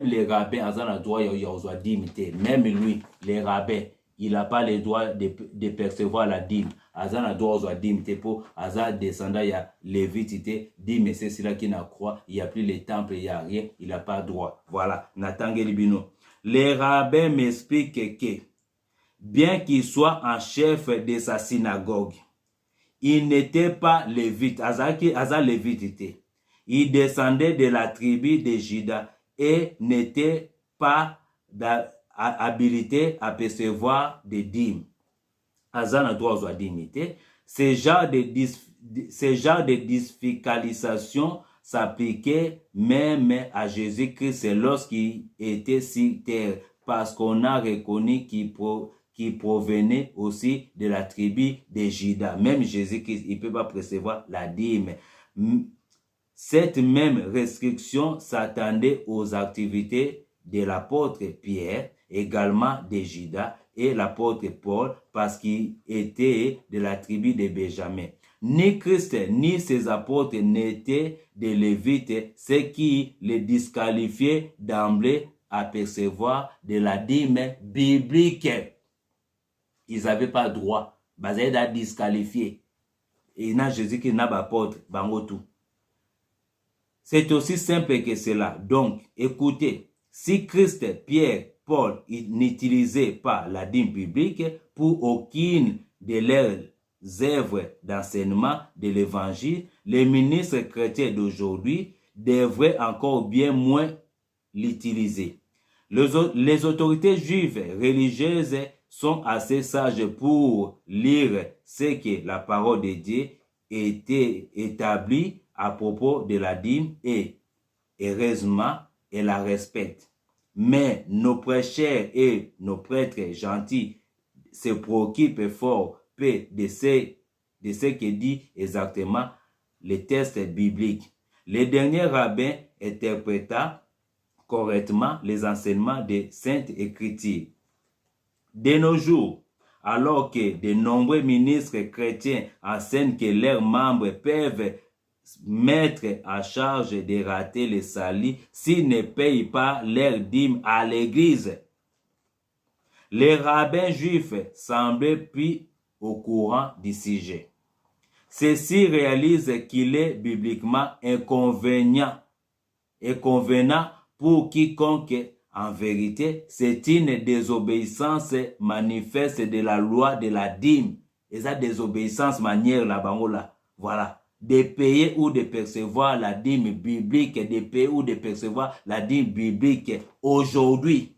les rabbins, même lui, les rabbins, il n'a pas le droit de percevoir la dîme. Azan a droit aux dîmes pour Azan descendant, il y a lévité, dîme, c'est celui qui n'a croix, il n'y a plus les temples, il n'y a rien, il n'a pas droit. Voilà, Nathan Gelibino. Les rabbins m'expliquent que, bien qu'il soit en chef de sa synagogue, il n'était pas lévite. Azan lévite était. Il descendait de la tribu de Juda et n'était pas habilité à percevoir des dîmes. Azan a droit aux dîmes. Ce genre de disfiscalisation s'appliquait même à Jésus-Christ lorsqu'il était sur terre, parce qu'on a reconnu qu'il provenait aussi de la tribu de Juda. Même Jésus-Christ, il ne peut pas percevoir la dîme. Cette même restriction s'attendait aux activités de l'apôtre Pierre, également de Juda, et l'apôtre Paul, parce qu'il était de la tribu de Benjamin. Ni Christ ni ses apôtres n'étaient des Lévites, ce qui les disqualifiait d'emblée à percevoir de la dîme biblique. Ils n'avaient pas droit. Ils étaient disqualifiés. Et n'a Jésus qui n'a pas apôtre, tout. C'est aussi simple que cela. Donc, écoutez, si Christ, Pierre, Paul n'utilisaient pas la dîme biblique pour aucune de leurs œuvres d'enseignement de l'évangile, les ministres chrétiens d'aujourd'hui devraient encore bien moins l'utiliser. Les autorités juives religieuses sont assez sages pour lire ce que la parole de Dieu était établie à propos de la dîme et heureusement, elle la respecte. Mais nos prêcheurs et nos prêtres gentils se préoccupent fort peu de ce que dit exactement les textes bibliques. Les derniers rabbins interpréta correctement les enseignements des Saintes Écritures. De nos jours, alors que de nombreux ministres chrétiens enseignent que leurs membres peuvent mettre à charge de rater le salut s'ils ne payent pas leur dîme à l'église. Les rabbins juifs semblaient plus au courant du sujet. Ceux-ci réalisent qu'il est bibliquement inconvénient pour quiconque. En vérité, c'est une désobéissance manifeste de la loi de la dîme. Et ça, désobéissance manière là-bas, voilà. De payer ou de percevoir la dîme biblique, de payer ou de percevoir la dîme biblique aujourd'hui.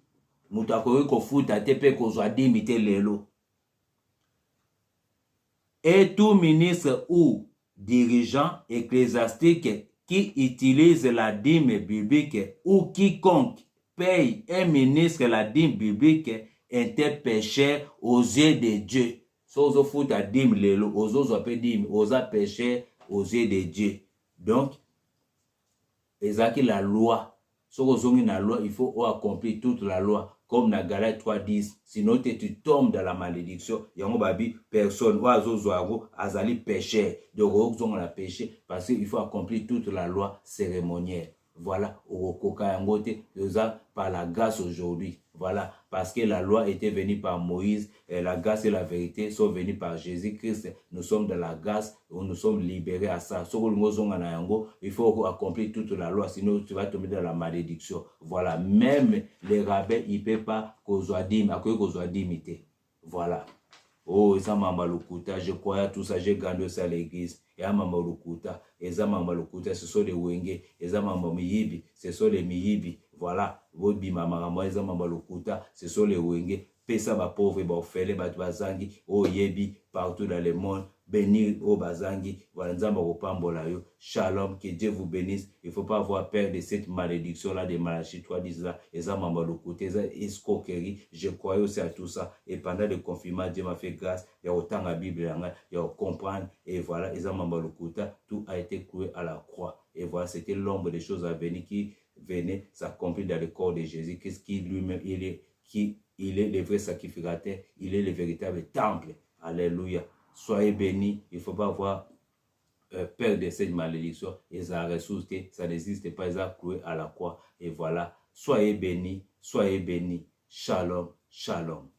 Et tout ministre ou dirigeant ecclésiastique qui utilise la dîme biblique ou quiconque paye un ministre la dîme biblique était pécheur aux yeux de Dieu. Sozo futa dîme lelo, ozo dîme, oza pécheur aux yeux de Dieu. Donc, ezaki la loi. Sozo la loi, il faut accomplir toute la loi. Comme dans Galates 3:10, sinon tu tombes dans la malédiction. Yango babi, personne, oazo zoago, azali pécheur. Donc, on a péché parce qu'il faut accomplir toute la loi cérémonielle. Voilà, par la grâce aujourd'hui. Voilà, parce que la loi était venue par Moïse, et la grâce et la vérité sont venues par Jésus-Christ. Nous sommes dans la grâce, nous sommes libérés à ça. Il faut accomplir toute la loi, sinon tu vas tomber dans la malédiction. Voilà, même les rabbins, ils ne peuvent pas qu'aux dîmes, voilà. Oh, ça m'a malukuta, je croyais tout ça, j'ai grandi ça à l'église. Et à Mamalukuta, et ça m'a malukuta, ce sont les wenge, et ça m'a miyibi, ce sont les miyibi. Voilà, votre bimamama, et ça m'a malukuta, ce sont les wenge. Pesa ba pauvre, ba ofele, ba bazangi, oh yebi, partout dans le monde. Bénir au bazangi, voilà, shalom, que Dieu vous bénisse. Il ne faut pas avoir peur de cette malédiction-là, de Malachie 3:10 là, et ça m'a malukuta, et ça escroquerie. Je croyais aussi à tout ça, et pendant le confinement, Dieu m'a fait grâce, il y a autant la Bible, il y a comprendre, et voilà, et ça m'a malukuta, tout a été cloué à la croix. Et voilà, c'était l'ombre des choses à venir qui venait s'accomplir dans le corps de Jésus, qu'est-ce qui lui-même, il est le vrai sacrificateur, il est le véritable temple. Alléluia. Soyez bénis. Il ne faut pas avoir peur de cette malédiction. Et ça ressuscité, ça n'existe pas, ils ont cloué à la croix. Et voilà, Soyez bénis, soyez bénis. Shalom, shalom.